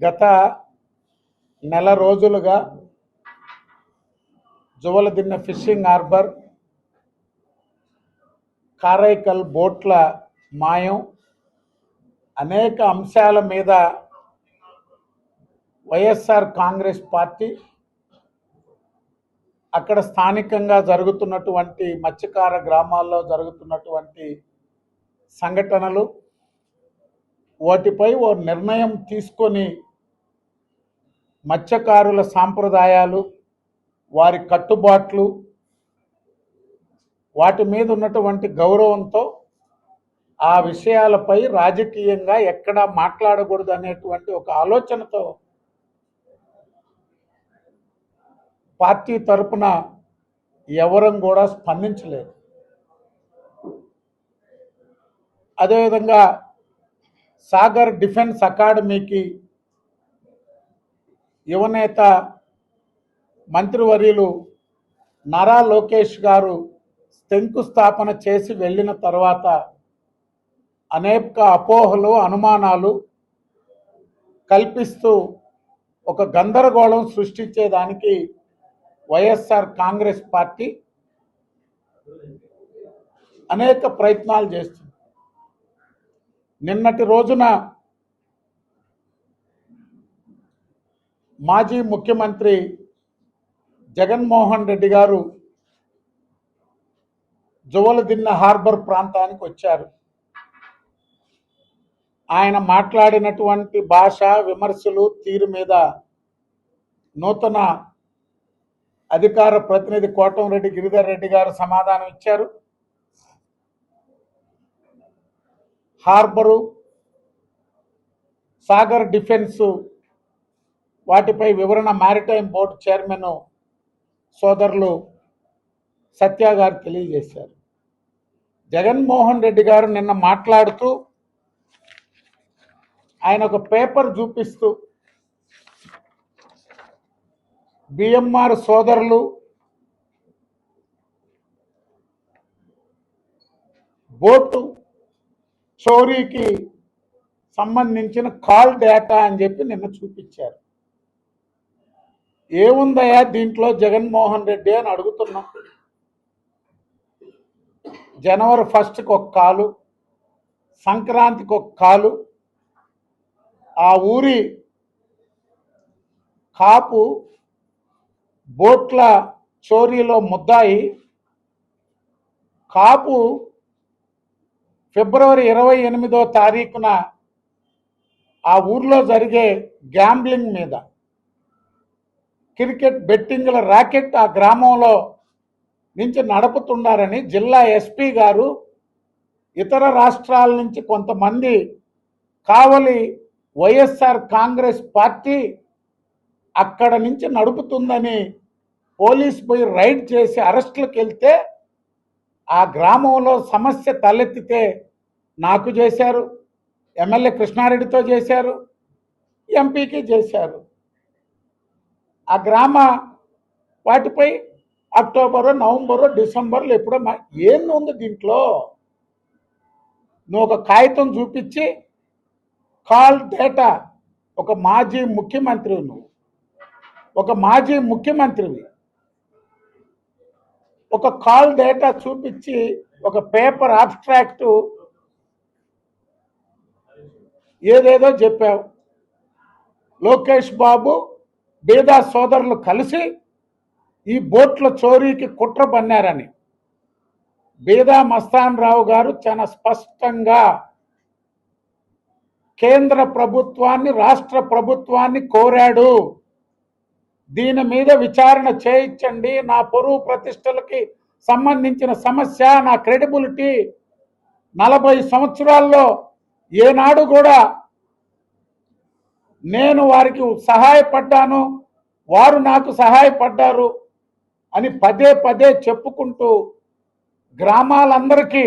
గత నెల రోజులుగా జువలదిన్నె ఫిషింగ్ హార్బర్, కారైకల్ బోట్ల మాయం అనేక అంశాల మీద వైఎస్ఆర్ కాంగ్రెస్ పార్టీ అక్కడ స్థానికంగా జరుగుతున్నటువంటి మత్స్యకార గ్రామాల్లో జరుగుతున్నటువంటి సంఘటనలు, వాటిపై ఓ నిర్ణయం తీసుకొని మత్స్యకారుల సాంప్రదాయాలు, వారి కట్టుబాట్లు, వాటి మీద ఉన్నటువంటి గౌరవంతో ఆ విషయాలపై రాజకీయంగా ఎక్కడా మాట్లాడకూడదు అనేటువంటి ఒక ఆలోచనతో పార్టీ తరపున ఎవరం కూడా స్పందించలేదు. అదేవిధంగా సాగర్ డిఫెన్స్ అకాడమీకి యువనేత మంత్రివర్యులు నారా లోకేష్ గారు శంకుస్థాపన చేసి వెళ్ళిన తర్వాత అనేక అపోహలు, అనుమానాలు కల్పిస్తూ ఒక గందరగోళం సృష్టించేదానికి వైఎస్ఆర్ కాంగ్రెస్ పార్టీ అనేక ప్రయత్నాలు చేస్తుంది. నిన్నటి రోజున మాజీ ముఖ్యమంత్రి జగన్మోహన్ రెడ్డి గారు జువలదిన్నె హార్బర్ ప్రాంతానికి వచ్చారు. ఆయన మాట్లాడినటువంటి భాష, విమర్శలు, తీరు మీద నూతన అధికార ప్రతినిధి కోటంరెడ్డి గిరిధర్ రెడ్డి గారు సమాధానం ఇచ్చారు. హార్బరు, సాగర్ డిఫెన్స్ వాటిపై వివరణ మారిటైమ్ బోర్డు చైర్మన్ సోదరులు సత్య గారు తెలియజేశారు. జగన్మోహన్ రెడ్డి గారు నిన్న మాట్లాడుతూ ఆయన ఒక పేపర్ చూపిస్తూ బిఎంఆర్ సోదరులు బోటు చోరీకి సంబంధించిన కాల్ డేటా అని చెప్పి నిన్న చూపించారు. ఏముందయా దీంట్లో జగన్మోహన్ రెడ్డి అని అడుగుతున్నాం. జనవరి 1కి ఒక కాలు, సంక్రాంతికి ఒక కాలు, ఆ ఊరి కాపు బోట్ల చోరీలో ముద్దాయి కాపు ఫిబ్రవరి 28వ తారీఖున ఆ ఊర్లో జరిగే గ్యాంబ్లింగ్ మీద, క్రికెట్ బెట్టింగ్ల ర్యాకెట్ ఆ గ్రామంలో నుంచి నడుపుతున్నారని జిల్లా ఎస్పీ గారు, ఇతర రాష్ట్రాల నుంచి కొంతమంది కావలి వైఎస్ఆర్ కాంగ్రెస్ పార్టీ అక్కడ నుంచి నడుపుతుందని పోలీస్ పోయి రైడ్ చేసి అరెస్టులకు వెళ్తే ఆ గ్రామంలో సమస్య తలెత్తితే నాకు చేశారు, ఎమ్మెల్యే కృష్ణారెడ్డితో చేశారు, ఎంపీకి చేశారు. ఆ గ్రామ వాటిపై అక్టోబరు, నవంబరు, డిసెంబర్లో ఎప్పుడో ఏంది దీంట్లో? నువ్వు ఒక కాగితం చూపించి కాల్ డేటా, ఒక మాజీ ముఖ్యమంత్రి, నువ్వు ఒక మాజీ ముఖ్యమంత్రివి, ఒక కాల్ డేటా చూపించి ఒక పేపర్ అబ్స్ట్రాక్ట్ ఏదేదో చెప్పావు. లోకేష్ బాబు, బీదా సోదరులు కలిసి ఈ బోట్ల చోరీకి కుట్ర పన్నారని బీదా మస్తాన్ రావు గారు చాలా స్పష్టంగా కేంద్ర ప్రభుత్వాన్ని, రాష్ట్ర ప్రభుత్వాన్ని కోరాడు. దీని మీద విచారణ చేయించండి, నా పరువు ప్రతిష్టలకి సంబంధించిన సమస్య, నా క్రెడిబిలిటీ 40 సంవత్సరాల్లో ఏనాడు కూడా నేను వారికి సహాయపడ్డాను, వారు నాకు సహాయపడ్డారు అని పదే పదే చెప్పుకుంటూ గ్రామాలందరికీ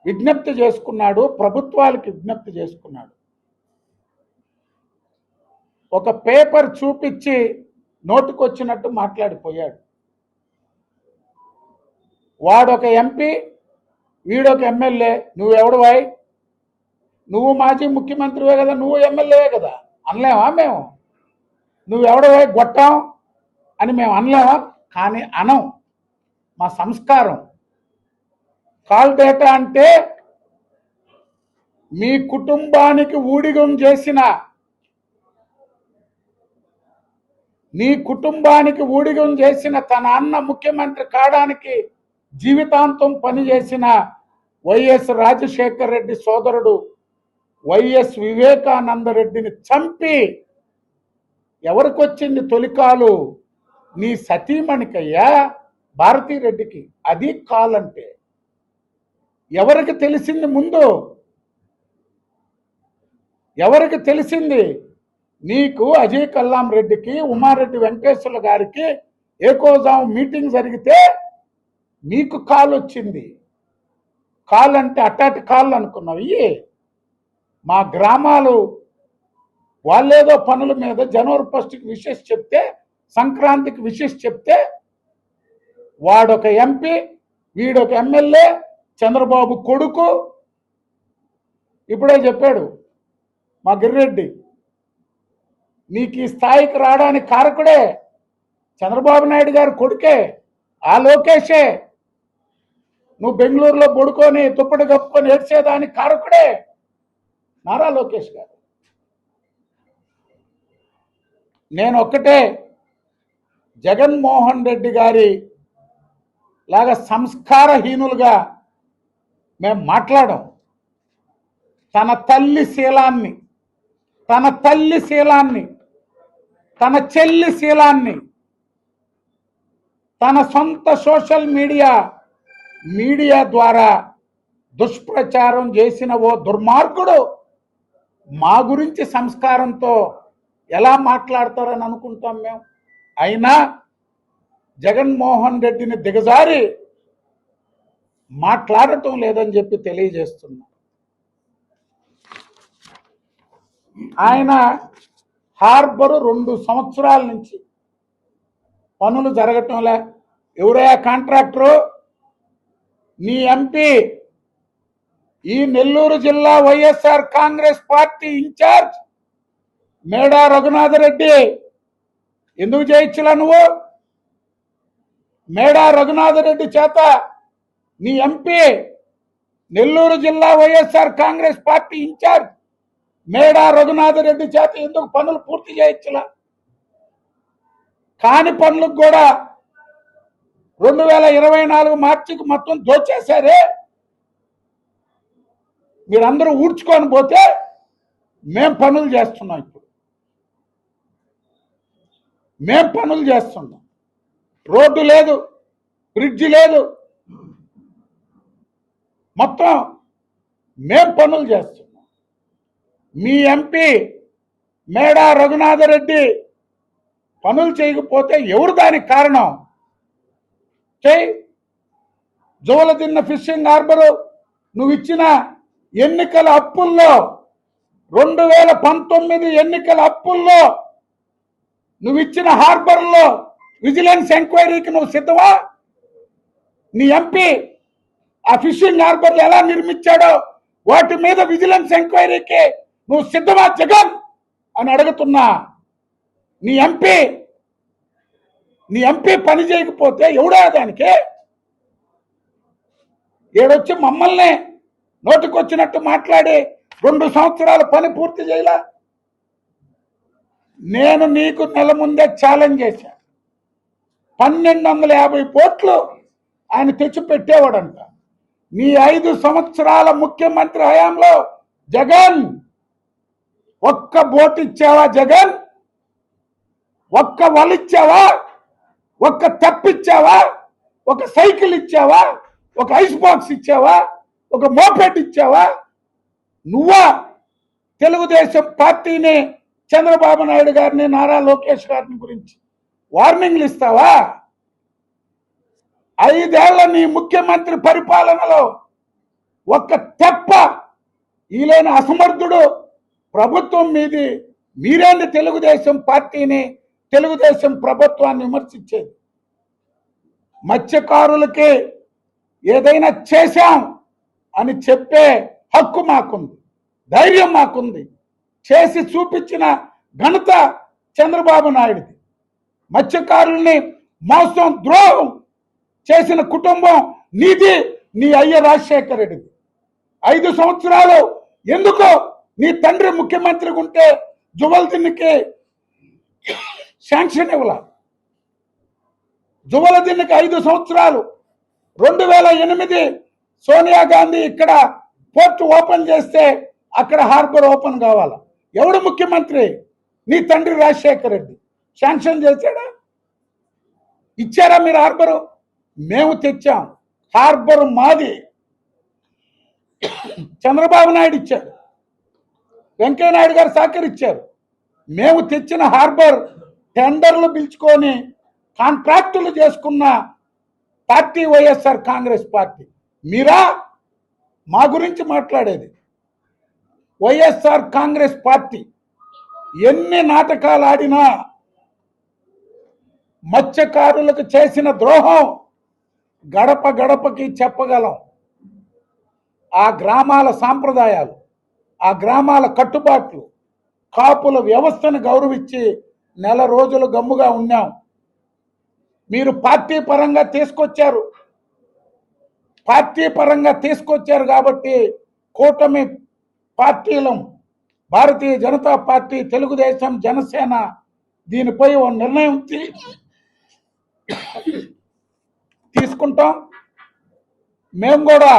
విజ్ఞప్తి చేసుకున్నాడు, ప్రభుత్వాలకు విజ్ఞప్తి చేసుకున్నాడు. ఒక పేపర్ చూపించి నోటుకొచ్చినట్టు మాట్లాడిపోయాడు. వాడొక ఎంపీ, వీడొక ఎమ్మెల్యే. నువ్వెవడువాయ్? నువ్వు మాజీ ముఖ్యమంత్రివే కదా, నువ్వు ఎమ్మెల్యేవే కదా. అనలేమా మేము? నువ్వెవడవాయ్ గొట్టాం అని మేము అనలేమా? కానీ అనం. మా సంస్కారం. కాల్ డేటా అంటే మీ కుటుంబానికి ఊడిగం చేసిన, నీ కుటుంబానికి ఊడిగం చేసిన, తన అన్న ముఖ్యమంత్రి కావడానికి జీవితాంతం పనిచేసిన వైఎస్ రాజశేఖర రెడ్డి సోదరుడు వైఎస్ వివేకానంద రెడ్డిని చంపి ఎవరికి వచ్చింది తొలికాలు? నీ సతీమణికయ్యా, భారతీరెడ్డికి. అది కాల్ అంటే. ఎవరికి తెలిసింది ముందు? ఎవరికి తెలిసింది? నీకు అజయ్ కల్లాం రెడ్డికి, ఉమారెడ్డి వెంకటేశ్వర్ల గారికి ఏకోజాం మీటింగ్ జరిగితే మీకు కాల్ వచ్చింది. కాల్ అంటే అట్టాటి కాళ్ళు అనుకున్నావు. మా గ్రామాలు వాళ్ళేదో పనుల మీద జనవరి 1కి విషెస్ చెప్తే, సంక్రాంతికి విషెస్ చెప్తే, వాడొక ఎంపీ, వీడొక ఎమ్మెల్యే, చంద్రబాబు కొడుకు. ఇప్పుడే చెప్పాడు మా గిరిరెడ్డి, నీకు ఈ స్థాయికి రావడానికి కారకుడే చంద్రబాబు నాయుడు గారు కొడుకే, ఆ లోకేషే. నువ్వు బెంగళూరులో పడుకొని తుప్పటి కప్పుకొని ఏడ్చేదానికి కారకుడే నారా లోకేష్ గారు. నేను ఒక్కటే, జగన్మోహన్ రెడ్డి గారి లాగా సంస్కారహీనులుగా మేము మాట్లాడం. తన తల్లి శీలాన్ని, తన చెల్లి శీలాన్ని, తన సొంత సోషల్ మీడియా ద్వారా దుష్ప్రచారం చేసిన ఓ దుర్మార్గుడు మా గురించి సంస్కారంతో ఎలా మాట్లాడతారని అనుకుంటాం మేము. అయినా జగన్మోహన్ రెడ్డిని దిగజారి మాట్లాడటం లేదని చెప్పి తెలియజేస్తున్నా. ఆయన హార్బరు 2 సంవత్సరాల నుంచి పనులు జరగటంలే. ఎవరయ్యా కాంట్రాక్టరు? నీ ఎంపీ, ఈ నెల్లూరు జిల్లా వైఎస్ఆర్ కాంగ్రెస్ పార్టీ ఇన్ఛార్జ్ మేడా రఘునాథరెడ్డి. ఎందుకు చేయించలా నువ్వు? మేడా రఘునాథరెడ్డి చేత నీ ఎంపీ, నెల్లూరు జిల్లా వైఎస్ఆర్ కాంగ్రెస్ పార్టీ ఇన్ఛార్జ్ మేడా రఘునాథరెడ్డి చేత ఎందుకు పనులు పూర్తి చేయించలా? కాని పనులకు కూడా 2024 మార్చికి మొత్తం దోచేశారే. మీరందరూ ఊడ్చుకొని పోతే మేం పనులు చేస్తున్నాం. ఇప్పుడు మేం పనులు చేస్తున్నాం. రోడ్డు లేదు, బ్రిడ్జి లేదు, మొత్తం మేం పనులు చేస్తున్నాం. మీ ఎంపీ మేడా రఘునాథరెడ్డి పనులు చేయకపోతే ఎవరు దానికి కారణం? జోలదిన్న ఫిషింగ్ హార్బరు నువ్వు ఇచ్చిన ఎన్నికల అప్పుల్లో, 2019 ఎన్నికల అప్పుల్లో నువ్వు ఇచ్చిన హార్బర్లో విజిలెన్స్ ఎంక్వైరీకి నువ్వు సిద్ధమా? నీ ఎంపీ ఆ ఫిషింగ్ హార్బర్లు ఎలా నిర్మించాడో వాటి మీద విజిలెన్స్ ఎంక్వైరీకి నువ్వు సిద్ధమా జగన్ అని అడుగుతున్నా. నీ ఎంపీ పని చేయకపోతే ఎవడా దానికి? ఏడొచ్చి మమ్మల్ని నోటికొచ్చినట్టు మాట్లాడి 2 సంవత్సరాల పని పూర్తి చేయలా. నేను నీకు నెల ముందే ఛాలెంజ్ చేశా. 1250 కోట్లు ఆయన తెచ్చి పెట్టేవాడంట. నీ 5 సంవత్సరాల ముఖ్యమంత్రి హయాంలో జగన్ ఒక్క బోట్ ఇచ్చావా? జగన్ ఒక్క వలిచ్చావా? ఒక్క తెప్పిచ్చావా? ఒక సైకిల్ ఇచ్చావా? ఒక ఐస్ బాక్స్ ఇచ్చావా? ఒక మోపెడ్ ఇచ్చావా? నువ్వా తెలుగుదేశం పార్టీని, చంద్రబాబు నాయుడు గారిని, నారా లోకేష్ గారిని గురించి వార్నింగ్లు ఇస్తావా? 5 ఏళ్ల నీ ముఖ్యమంత్రి పరిపాలనలో ఒక్క తెప్ప ఈలైన అసమర్థుడు ప్రభుత్వం మీది. మీరేంది తెలుగుదేశం పార్టీని తెలుగుదేశం ప్రభుత్వాన్ని విమర్శించేది. మత్స్యకారులకి ఏదైనా చేశాం అని చెప్పే హక్కు మాకుంది, ధైర్యం మాకుంది. చేసి చూపించిన ఘనత చంద్రబాబు నాయుడుది. మత్స్యకారుల్ని మోసం ద్రోహం చేసిన కుటుంబం నీది, నీ అయ్య రాజశేఖర రెడ్డిది. 5 సంవత్సరాలు ఎందుకో నీ తండ్రి ముఖ్యమంత్రిగా ఉంటే జువల్దిన్నికి శాంక్షన్ ఇవ్వాల. జువల్దిన్నికి 5 సంవత్సరాలు 2008 సోనియా గాంధీ ఇక్కడ పోర్ట్ ఓపెన్ చేస్తే అక్కడ హార్బర్ ఓపెన్ కావాలా. ఎవడు ముఖ్యమంత్రి? నీ తండ్రి రాజశేఖర రెడ్డి. శాంక్షన్ చేశాడా? ఇచ్చారా మీరు హార్బరు? మేము తెచ్చాం. హార్బర్ మాది. చంద్రబాబు నాయుడు ఇచ్చారు, వెంకయ్య నాయుడు గారు సహకరించారు. మేము తెచ్చిన హార్బర్ టెండర్లు పిలుచుకొని కాంట్రాక్టులు చేసుకున్న పార్టీ వైఎస్ఆర్ కాంగ్రెస్ పార్టీ. మీరా మా గురించి మాట్లాడేది? వైఎస్ఆర్ కాంగ్రెస్ పార్టీ ఎన్ని నాటకాలు ఆడినా మత్స్యకారులకు చేసిన ద్రోహం గడప గడపకి చెప్పగలం. ఆ గ్రామాల సాంప్రదాయాలు, ఆ గ్రామాల కట్టుబాట్లు, కాపుల వ్యవస్థను గౌరవించి నెల రోజులు గమ్ముగా ఉన్నాం. మీరు పార్టీ పరంగా తీసుకొచ్చారు కాబట్టి కూటమి పార్టీలు, భారతీయ జనతా పార్టీ, తెలుగుదేశం, జనసేన దీనిపై ఓ నిర్ణయం తీసుకుంటాం. మేము కూడా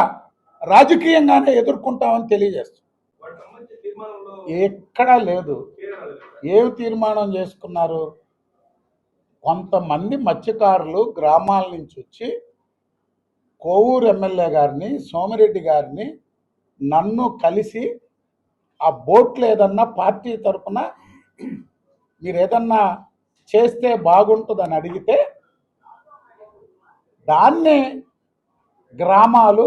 రాజకీయంగానే ఎదుర్కొంటామని తెలియజేస్తాం. ఎక్కడా లేదు. ఏమి తీర్మానం చేసుకున్నారు? కొంతమంది మత్స్యకారులు గ్రామాల నుంచి వచ్చి కోవూరు ఎమ్మెల్యే గారిని, సోమిరెడ్డి గారిని, నన్ను కలిసి ఆ బోట్లు ఏదన్నా పార్టీ తరఫున మీరు ఏదన్నా చేస్తే బాగుంటుందని అడిగితే దాన్ని గ్రామాలు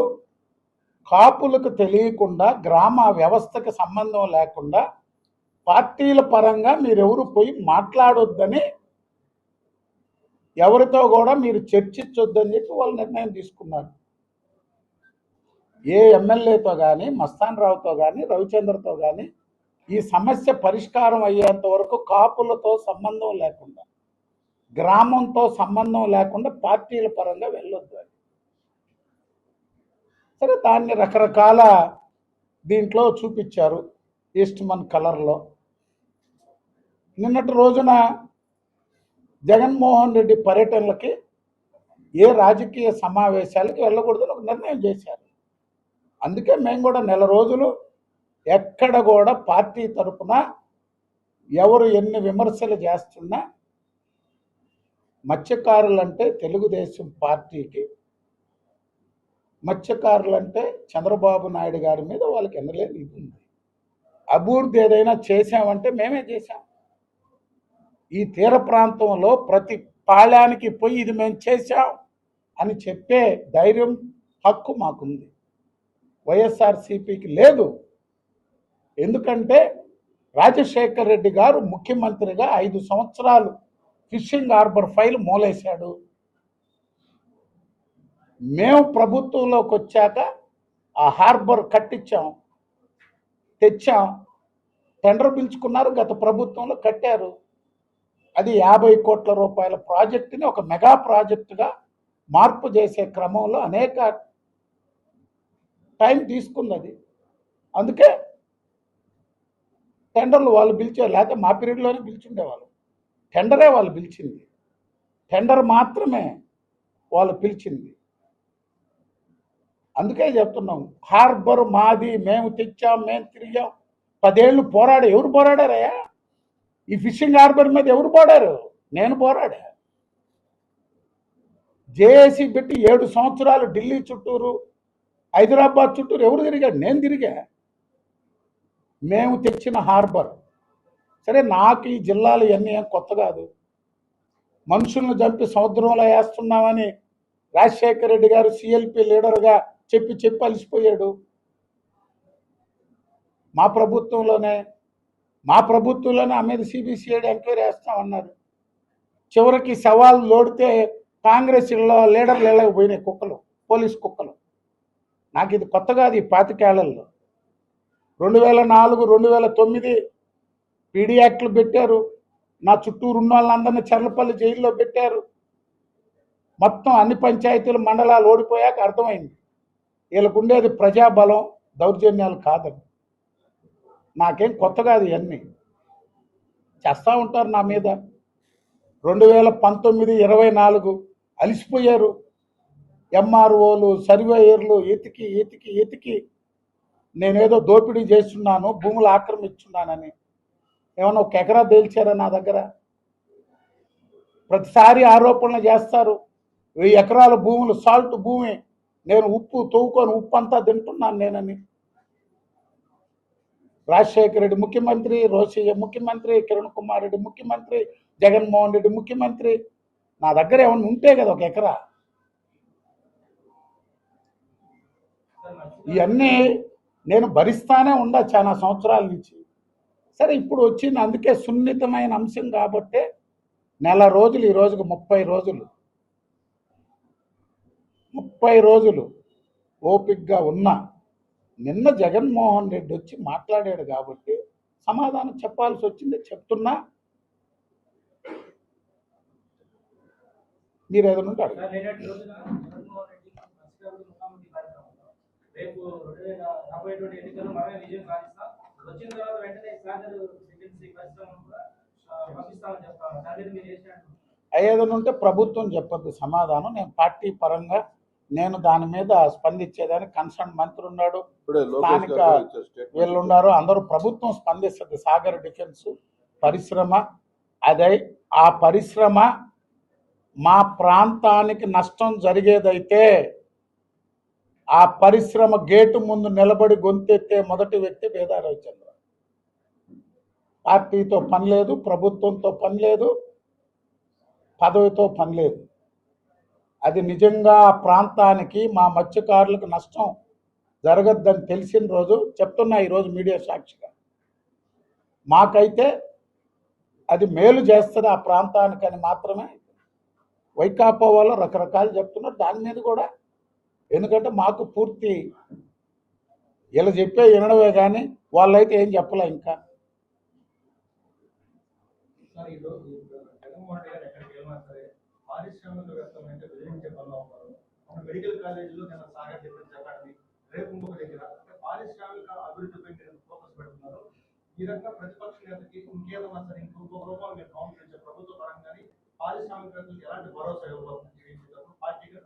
కాపులకు తెలియకుండా, గ్రామ వ్యవస్థకు సంబంధం లేకుండా పార్టీల పరంగా మీరెవరు పోయి మాట్లాడొద్దని, ఎవరితో కూడా మీరు చర్చించొద్దని చెప్పి వాళ్ళు నిర్ణయం తీసుకున్నారు. ఏ ఎమ్మెల్యేతో కానీ, మస్తాన్ రావుతో కానీ, రవిచంద్రతో కానీ ఈ సమస్య పరిష్కారం అయ్యేంత వరకు కాపులతో సంబంధం లేకుండా, గ్రామంతో సంబంధం లేకుండా పార్టీల పరంగా వెళ్ళొద్దు అని. సరే, దాన్ని రకరకాల దీంట్లో చూపించారు, ఈస్ట్మన్ కలర్లో. నిన్నటి రోజున జగన్మోహన్ రెడ్డి పర్యటనలకి, ఏ రాజకీయ సమావేశాలకి వెళ్ళకూడదని ఒక నిర్ణయం చేశారు. అందుకే మేము కూడా నెల రోజులు ఎక్కడ కూడా పార్టీ తరఫున ఎవరు ఎన్ని విమర్శలు చేస్తున్నా, మత్స్యకారులంటే తెలుగుదేశం పార్టీకి, మత్స్యకారులంటే చంద్రబాబు నాయుడు గారి మీద వాళ్ళకి ఎనలేని ఇది ఉంది. అభివృద్ధి ఏదైనా చేశామంటే మేమే చేశాం. ఈ తీర ప్రాంతంలో ప్రతి పాళానికి పోయి ఇది మేము చేశాం అని చెప్పే ధైర్యం, హక్కు మాకుంది. వైఎస్ఆర్సీపీకి లేదు. ఎందుకంటే రాజశేఖర్ రెడ్డి గారు ముఖ్యమంత్రిగా 5 సంవత్సరాలు ఫిషింగ్ హార్బర్ ఫైల్ మూలేశాడు. మేము ప్రభుత్వంలోకి వచ్చాక ఆ హార్బర్ కట్టించాం, తెచ్చాం. టెండర్ పిలుచుకున్నారు, గత ప్రభుత్వంలో కట్టారు. అది 50 కోట్ల రూపాయల ప్రాజెక్టుని ఒక మెగా ప్రాజెక్టుగా మార్పు చేసే క్రమంలో అనేక టైం తీసుకుంది అది. అందుకే టెండర్లు వాళ్ళు పిలిచారు, లేకపోతే మా పీరియడ్లోనే పిలిచిండేవాళ్ళు. టెండరే వాళ్ళు పిలిచింది, టెండర్ మాత్రమే వాళ్ళు పిలిచింది. అందుకే చెప్తున్నాం, హార్బర్ మాది, మేము తెచ్చాం, మేము తిరిగాం. 10 ఏళ్ళు పోరాడు. ఎవరు పోరాడారయ్యా? ఈ ఫిషింగ్ హార్బర్ మీద ఎవరు పోరాడారు? నేను పోరాడా. జేఏసీ పెట్టి 7 సంవత్సరాలు ఢిల్లీ చుట్టూరు, హైదరాబాద్ చుట్టూరు ఎవరు తిరిగాడు? నేను తిరిగా. మేము తెచ్చిన హార్బర్. సరే, నాకు ఈ జిల్లాలు ఇవన్నీ ఏం కొత్త కాదు. మనుషులను చంపి సముద్రంలో వేస్తున్నామని రాజశేఖర రెడ్డి గారు సిఎల్పి లీడర్గా చెప్పి అలిసిపోయాడు. మా ప్రభుత్వంలోనే ఆ మీద సిబిసిఐడి ఎంక్వైరీ వేస్తామన్నారు. చివరికి శవాలు లోడితే కాంగ్రెస్ లీడర్లు ఇళ్ళకి పోయినాయి కుక్కలు, పోలీస్ కుక్కలు. నాకు ఇది కొత్త కాదు. ఈ 25 ఏళ్లలో 2004, 2009 పీడీ యాక్ట్లు పెట్టారు. నా చుట్టూరు ఉన్న వాళ్ళందరినీ చర్లపల్లి జైల్లో పెట్టారు. మొత్తం అన్ని పంచాయతీలు మండలాలు ఓడిపోయాక అర్థమైంది వీళ్ళకు ఉండేది ప్రజాబలం, దౌర్జన్యాలు కాదని. నాకేం కొత్త కాదు. ఇవన్నీ చేస్తూ ఉంటారు నా మీద. 2019, 24 అలిసిపోయారు. ఎంఆర్ఓలు, సర్వేయర్లు ఎతికి ఎతికి ఎతికి నేనేదో దోపిడీ చేస్తున్నాను, భూములు ఆక్రమిస్తున్నానని. ఏమన్నా ఒక ఎకరా తేల్చారా నా దగ్గర? ప్రతిసారి ఆరోపణలు చేస్తారు. 1000 ఎకరాల భూములు, సాల్ట్ భూమి, నేను ఉప్పు తవ్వుకొని ఉప్పు అంతా తింటున్నాను నేనని. రాజశేఖర రెడ్డి ముఖ్యమంత్రి, రోషయ్య ముఖ్యమంత్రి, కిరణ్ కుమార్ రెడ్డి ముఖ్యమంత్రి, జగన్మోహన్ రెడ్డి ముఖ్యమంత్రి. నా దగ్గర ఏమన్నా ఉంటే కదా ఒక ఎకరా. ఇవన్నీ నేను భరిస్తానే ఉండా చాలా సంవత్సరాల నుంచి. సరే ఇప్పుడు వచ్చింది, అందుకే సున్నితమైన అంశం కాబట్టే నెల రోజులు, ఈ రోజుకు 30 రోజులు 30 రోజులు ఓపికగా ఉన్నా. నిన్న జగన్మోహన్ రెడ్డి వచ్చి మాట్లాడాడు కాబట్టి సమాధానం చెప్పాల్సి వచ్చింది. చెప్తున్నా, మీరు ఏదైనా ఉంటారు. ఏదైనా ఉంటే ప్రభుత్వం చెప్పద్దు సమాధానం. నేను పార్టీ పరంగా నేను దాని మీద స్పందించేదానికి కన్సర్న్ మంత్రి ఉన్నాడు, స్థానిక వీళ్ళు ఉన్నారు, అందరూ. ప్రభుత్వం స్పందిస్తుంది. సాగర్ డిఫెన్స్ పరిశ్రమ, అదే ఆ పరిశ్రమ మా ప్రాంతానికి నష్టం జరిగేదైతే ఆ పరిశ్రమ గేటు ముందు నిలబడి గొంతెత్తే మొదటి వ్యక్తి బేదా రవిచంద్ర. పార్టీతో పని లేదు, ప్రభుత్వంతో పని లేదు, పదవితో పని లేదు. అది నిజంగా ఆ ప్రాంతానికి, మా మత్స్యకారులకు నష్టం జరగద్దని తెలిసిన రోజు చెప్తున్నా, ఈరోజు మీడియా సాక్షిగా, మాకైతే అది మేలు చేస్తుంది ఆ ప్రాంతానికని మాత్రమే. వైకాపా వాళ్ళు రకరకాలు చెప్తున్నారు దాని మీద కూడా. ఎందుకంటే మాకు పూర్తి ఇలా చెప్పే వినడమే కానీ వాళ్ళైతే ఏం చెప్పలే. ఇంకా మెడికల్ కాలేజీలో నేను సాగర్ చెప్పాడని రేపు ఇంకొక దగ్గర పారిశ్రామిక అభివృద్ధిపై ఫోకస్ పెడుతున్నారు. ఈ రకంగా ప్రతిపక్ష నేతకి ఇంకేదన్నా సరే ఇంకొక రూపాయలు మీరు కాంప్లైంట్ ప్రభుత్వ పరంగానే పారిశ్రామికవేత్తలకు ఎలాంటి భరోసా ఇవ్వబోతుంది పార్టీగా?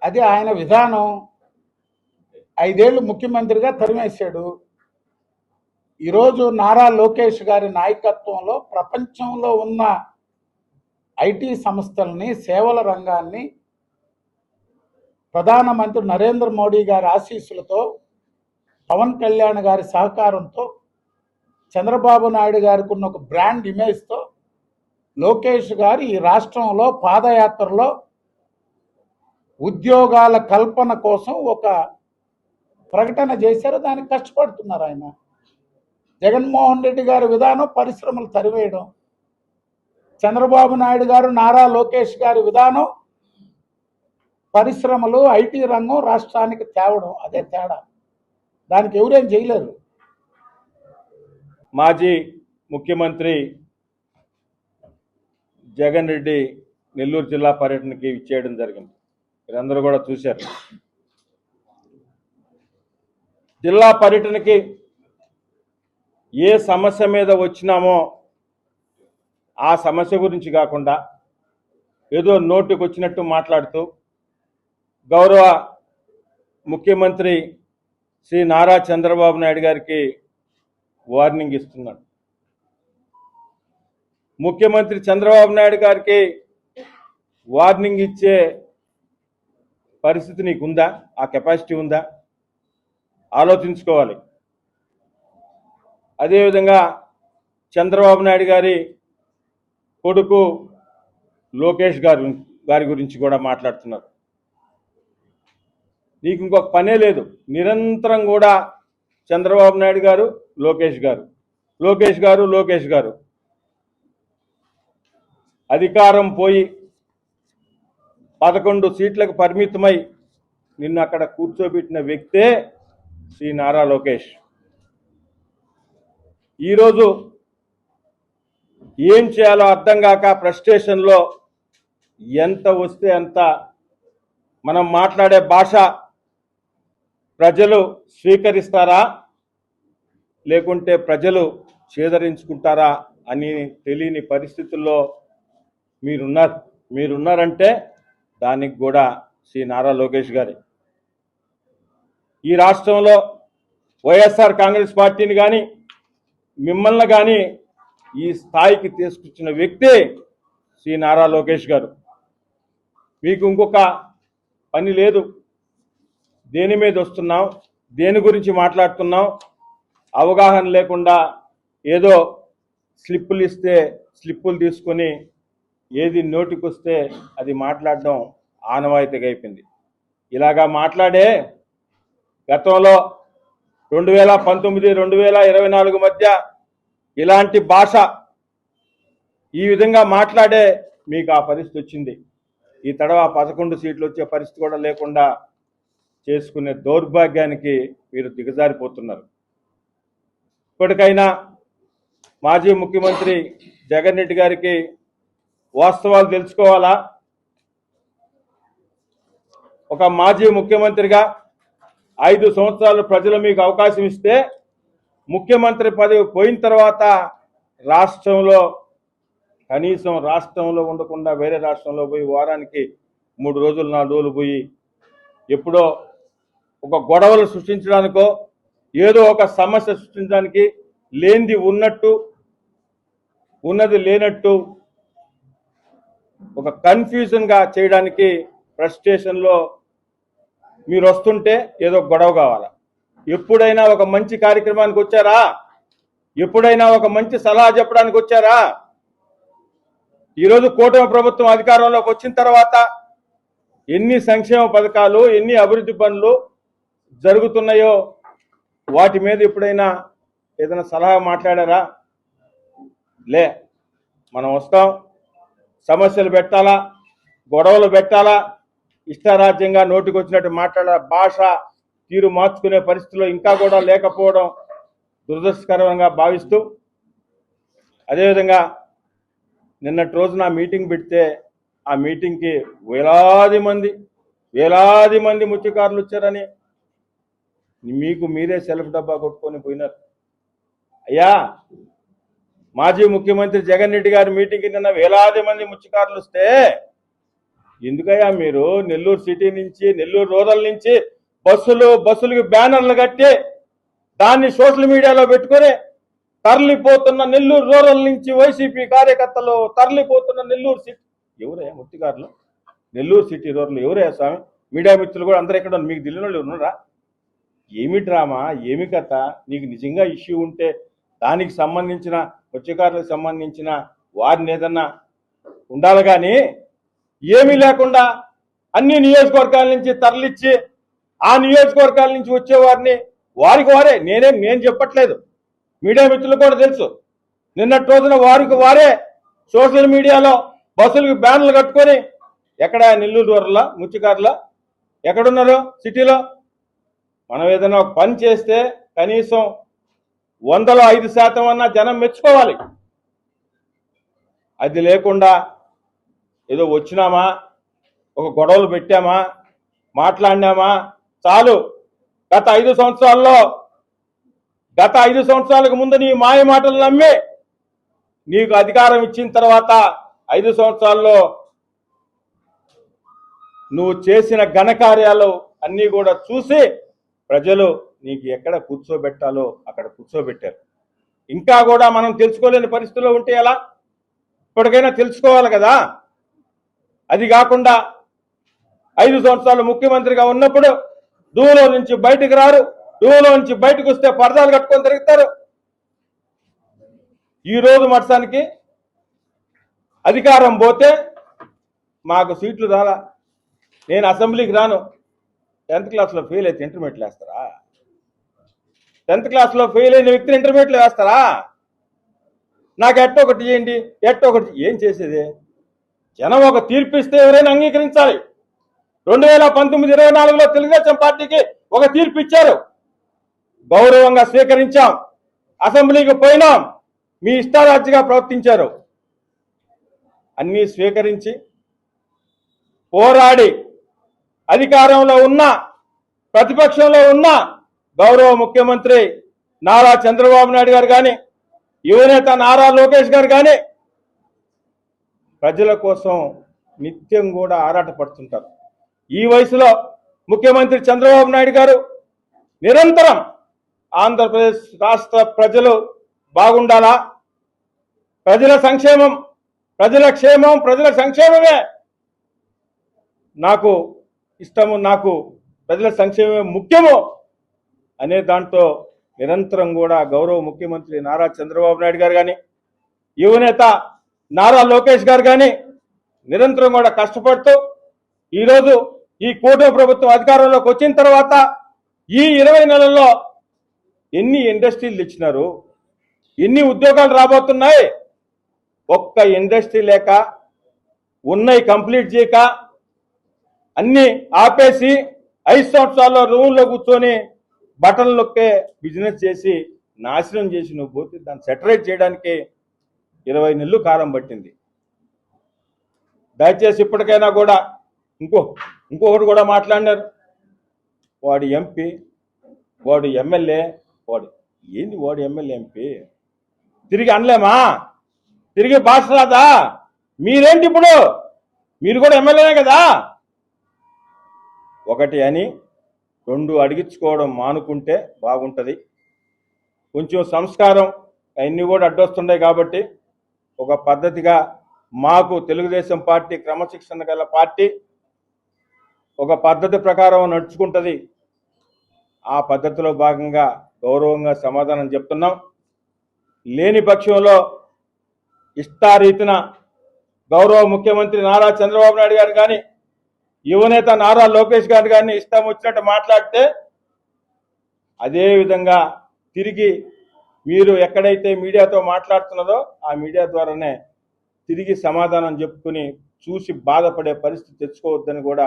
అది ఆయన విధానం. 5 ఏళ్ళు ముఖ్యమంత్రిగా తరిమేశాడు. ఈరోజు నారా లోకేష్ గారి నాయకత్వంలో ప్రపంచంలో ఉన్న ఐటీ సంస్థల్ని, సేవల రంగాన్ని ప్రధానమంత్రి నరేంద్ర మోడీ గారి ఆశీస్సులతో, పవన్ కళ్యాణ్ గారి సహకారంతో, చంద్రబాబు నాయుడు గారికి ఉన్న ఒక బ్రాండ్ ఇమేజ్తో లోకేష్ గారు ఈ రాష్ట్రంలో పాదయాత్రలో ఉద్యోగాల కల్పన కోసం ఒక ప్రకటన చేశారు. దానికి కష్టపడుతున్నారు ఆయన. జగన్మోహన్ రెడ్డి గారి విధానం పరిశ్రమలు తరివేయడం, చంద్రబాబు నాయుడు గారు, నారా లోకేష్ గారి విధానం పరిశ్రమలు, ఐటీ రంగం రాష్ట్రానికి తేవడం. అదే తేడా. దానికి ఎవరేం చేయలేరు. మాజీ ముఖ్యమంత్రి జగన్ రెడ్డి నెల్లూరు జిల్లా పర్యటనకి ఇచ్చేయడం జరిగింది. మీరందరూ కూడా చూశారు. జిల్లా పర్యటనకి ఏ సమస్య మీద వచ్చినామో ఆ సమస్య గురించి కాకుండా ఏదో నోటికి వచ్చినట్టు మాట్లాడుతూ గౌరవ ముఖ్యమంత్రి శ్రీ నారా చంద్రబాబు నాయుడు గారికి వార్నింగ్ ఇస్తున్నాడు. ముఖ్యమంత్రి చంద్రబాబు నాయుడు గారికి వార్నింగ్ ఇచ్చే పరిస్థితి నీకుందా? ఆ కెపాసిటీ ఉందా? ఆలోచించుకోవాలి. అదేవిధంగా చంద్రబాబు నాయుడు గారి కొడుకు లోకేష్ గారి గురించి కూడా మాట్లాడుతున్నారు. నీకు ఇంకొక పనే లేదు. నిరంతరం కూడా చంద్రబాబు నాయుడు గారు, లోకేష్ గారు, లోకేష్ గారు, లోకేష్ గారు. అధికారం పోయి 11 సీట్లకు పరిమితమై నిన్ను అక్కడ కూర్చోబెట్టిన వ్యక్తే శ్రీ నారా లోకేష్. ఈరోజు ఏం చేయాలో అర్థం కాక ఫ్రస్ట్రేషన్లో ఎంత వస్తే అంత మనం మాట్లాడే భాష ప్రజలు స్వీకరిస్తారా లేకుంటే ప్రజలు చేదరించుకుంటారా అని తెలియని పరిస్థితుల్లో మీరున్నారంటే దానికి కూడా శ్రీ నారా లోకేష్ గారి. ఈ రాష్ట్రంలో వైఎస్ఆర్ కాంగ్రెస్ పార్టీని కానీ మిమ్మల్ని కానీ ఈ స్థాయికి తీసుకొచ్చిన వ్యక్తి శ్రీ నారా లోకేష్ గారు. మీకు ఇంకొక పని లేదు. దేని మీద వస్తున్నాం, దేని గురించి మాట్లాడుతున్నాం అవగాహన లేకుండా ఏదో స్లిప్పులు ఇస్తే స్లిప్పులు తీసుకొని ఏది నోటికొస్తే అది మాట్లాడడం ఆనవాయితీగా అయిపోయింది. ఇలాగా మాట్లాడే గతంలో 2019, 2024 మధ్య ఇలాంటి భాష ఈ విధంగా మాట్లాడే మీకు ఆ పరిస్థితి వచ్చింది. ఈ తడవ 11 సీట్లు వచ్చే పరిస్థితి కూడా లేకుండా చేసుకునే దౌర్భాగ్యానికి మీరు దిగజారిపోతున్నారు. ఇప్పటికైనా మాజీ ముఖ్యమంత్రి జగన్ రెడ్డి గారికి వాస్తవాలు తెలుసుకోవాలా. ఒక మాజీ ముఖ్యమంత్రిగా 5 సంవత్సరాలు ప్రజలు మీకు అవకాశం ఇస్తే ముఖ్యమంత్రి పదవి పోయిన తర్వాత రాష్ట్రంలో కనీసం రాష్ట్రంలో ఉండకుండా వేరే రాష్ట్రంలో పోయి వారానికి 3 రోజులు 4 రోజులు పోయి ఎప్పుడో ఒక గొడవలు సృష్టించడానికో ఏదో ఒక సమస్య సృష్టించడానికి లేనిది ఉన్నట్టు ఉన్నది లేనట్టు ఒక కన్ఫ్యూజన్గా చేయడానికి ఫ్రస్ట్రేషన్లో మీరు వస్తుంటే ఏదో గొడవ కావాలా. ఎప్పుడైనా ఒక మంచి కార్యక్రమానికి వచ్చారా? ఎప్పుడైనా ఒక మంచి సలహా చెప్పడానికి వచ్చారా? ఈరోజు కూటమి ప్రభుత్వం అధికారంలోకి వచ్చిన తర్వాత ఎన్ని సంక్షేమ పథకాలు, ఎన్ని అభివృద్ధి పనులు జరుగుతున్నాయో వాటి మీద ఎప్పుడైనా ఏదైనా సలహా మాట్లాడారా? లే. మనం వస్తాం, సమస్యలు పెట్టాలా, గొడవలు పెట్టాలా, ఇష్టారాజ్యంగా నోటికి వచ్చినట్టు మాట్లాడాల, భాష తీరు మార్చుకునే పరిస్థితిలో ఇంకా కూడా లేకపోవడం దురదృష్టకరంగా భావిస్తూ, అదేవిధంగా నిన్నటి రోజున మీటింగ్ పెడితే ఆ మీటింగ్కి వేలాది మంది ముత్యకారులు వచ్చారని మీకు మీరే సెల్ఫ్ డబ్బా కొట్టుకొని పోయినారు. అయ్యా, మాజీ ముఖ్యమంత్రి జగన్ రెడ్డి గారి మీటింగ్కి నిన్న వేలాది మంది ముత్యకారులు వస్తే ఎందుకయ్యా మీరు నెల్లూరు సిటీ నుంచి, నెల్లూరు రూరల్ నుంచి బస్సులకి బ్యానర్లు కట్టి దాన్ని సోషల్ మీడియాలో పెట్టుకొని తరలిపోతున్న నెల్లూరు రూరల్ నుంచి వైసీపీ కార్యకర్తలు తరలిపోతున్న నెల్లూరు సిటీ ఎవరయ్యా ముత్యకారులు? నెల్లూరు సిటీ రూరల్ ఎవరయ్యా స్వామి? మీడియా మిత్రులు కూడా అందరూ ఎక్కడ మీకు తెలియని వాళ్ళు ఉన్నారా? ఏమి డ్రామా, ఏమి కథ? నీకు నిజంగా ఇష్యూ ఉంటే దానికి సంబంధించిన మత్స్యకారులకు సంబంధించిన వారిని ఏదన్నా ఉండాలి, కానీ ఏమీ లేకుండా అన్ని నియోజకవర్గాల నుంచి తరలిచ్చి ఆ నియోజకవర్గాల నుంచి వచ్చేవారిని వారికి వారే, నేను చెప్పట్లేదు, మీడియా మిత్రులు కూడా తెలుసు, నిన్నటి రోజున వారికి వారే సోషల్ మీడియాలో బస్సులకు బ్యానర్లు కట్టుకొని ఎక్కడ నెల్లూరు దూరంలో ముత్యకారులో ఎక్కడున్నారు సిటీలో? మనం ఏదైనా ఒక పని చేస్తే కనీసం 100లో 5% అన్నా జనం మెచ్చుకోవాలి. అది లేకుండా ఏదో వచ్చినామా, ఒక గొడవలు పెట్టామా, మాట్లాడినామా చాలు. గత 5 సంవత్సరాలకు ముందు నీ మాయ మాటలు నమ్మి నీకు అధికారం ఇచ్చిన తర్వాత 5 సంవత్సరాల్లో నువ్వు చేసిన ఘనకార్యాలు అన్నీ కూడా చూసి ప్రజలు నీకు ఎక్కడ కూర్చోబెట్టాలో అక్కడ కూర్చోబెట్టారు. ఇంకా కూడా మనం తెలుసుకోలేని పరిస్థితుల్లో ఉంటే ఎలా? ఇప్పటికైనా తెలుసుకోవాలి కదా. అది కాకుండా 5 సంవత్సరాలు ముఖ్యమంత్రిగా ఉన్నప్పుడు దూలో నుంచి బయటకు రారు, దూలో నుంచి బయటకు వస్తే పరదాలు కట్టుకొని తిరుగుతారు. ఈరోజు మట్సానికి అధికారం పోతే మాకు సీట్లు రాలా, నేను అసెంబ్లీకి రాను. 10th క్లాస్లో ఫెయిల్ అయితే ఇంటర్మీడియట్లు వేస్తారా? 10th క్లాస్లో ఫెయిల్ అయిన వ్యక్తిని ఇంటర్మీడియట్లు వేస్తారా? నాకు ఎట్టొకటి చేయండి, ఎట్టొకటి ఏం చేసేది? జనం ఒక తీర్పు ఇస్తే ఎవరైనా అంగీకరించాలి. 2019-24లో తెలుగుదేశం పార్టీకి ఒక తీర్పు ఇచ్చారు, గౌరవంగా స్వీకరించాం, అసెంబ్లీకి పోయినాం, మీ ఇష్టారాజ్యంగా ప్రవర్తించారు. అన్నీ స్వీకరించి పోరాడి అధికారంలో ఉన్న ప్రతిపక్షంలో ఉన్న గౌరవ ముఖ్యమంత్రి నారా చంద్రబాబు నాయుడు గారు కానీ, యువనేత నారా లోకేష్ గారు కానీ ప్రజల కోసం నిత్యం కూడా ఆరాటపడుతుంటారు. ఈ వయసులో ముఖ్యమంత్రి చంద్రబాబు నాయుడు గారు నిరంతరం ఆంధ్రప్రదేశ్ రాష్ట్ర ప్రజలు బాగుండాలా, ప్రజల సంక్షేమం, ప్రజల క్షేమం, ప్రజల సంక్షేమమే నాకు ఇష్టము, నాకు ప్రజల సంక్షేమమే ముఖ్యము అనే దాంట్లో నిరంతరం కూడా గౌరవ ముఖ్యమంత్రి నారా చంద్రబాబు నాయుడు గారు కానీ, యువనేత నారా లోకేష్ గారు కానీ నిరంతరం కూడా కష్టపడుతూ ఈరోజు ఈ కూటమి ప్రభుత్వం అధికారంలోకి వచ్చిన తర్వాత ఈ 20 నెలల్లో ఎన్ని ఇండస్ట్రీలు ఇచ్చినారు, ఎన్ని ఉద్యోగాలు రాబోతున్నాయి. ఒక్క ఇండస్ట్రీ లేక, ఉన్నాయి కంప్లీట్ చేయక, అన్ని ఆపేసి 5 సంవత్సరాల్లో రూమ్లో కూర్చొని బటన్లు నొక్కే బిజినెస్ చేసి నాశనం చేసి నువ్వు పోతే దాన్ని సెటరేట్ చేయడానికి 20 నెలలు కాలం పట్టింది. దయచేసి ఇప్పటికైనా కూడా ఇంకొకటి కూడా మాట్లాడినారు, వాడు ఎంపీ, వాడు ఎమ్మెల్యే, వాడు ఎమ్మెల్యే ఎంపీ తిరిగి అనలేమా? తిరిగి భాష రాదా? మీరేంటి ఇప్పుడు? మీరు కూడా ఎమ్మెల్యేనే కదా. ఒకటి అని 2 అడిగించుకోవడం మానుకుంటే బాగుంటుంది. కొంచెం సంస్కారం అన్నీ కూడా అడ్డొస్తున్నాయి కాబట్టి ఒక పద్ధతిగా, మాకు తెలుగుదేశం పార్టీ క్రమశిక్షణ గల పార్టీ, ఒక పద్ధతి ప్రకారం నడుచుకుంటుంది. ఆ పద్ధతిలో భాగంగా గౌరవంగా సమాధానం చెప్తున్నాం. లేని పక్షంలో ఇష్టారీతిన గౌరవ ముఖ్యమంత్రి నారా చంద్రబాబు నాయుడు గారు కానీ, యువనేత నారా లోకేష్ గారు కానీ ఇష్టం వచ్చినట్టు మాట్లాడితే అదే విధంగా తిరిగి మీరు ఎక్కడైతే మీడియాతో మాట్లాడుతున్నారో ఆ మీడియా ద్వారానే తిరిగి సమాధానం చెప్పుకుని చూసి బాధపడే పరిస్థితి తెచ్చుకోవద్దని కూడా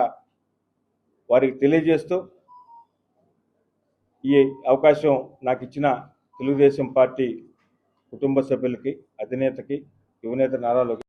వారికి తెలియజేస్తూ, ఈ అవకాశం నాకు ఇచ్చిన తెలుగుదేశం పార్టీ కుటుంబ సభ్యులకి, అధినేతకి, యువనేత నారా లోకేష్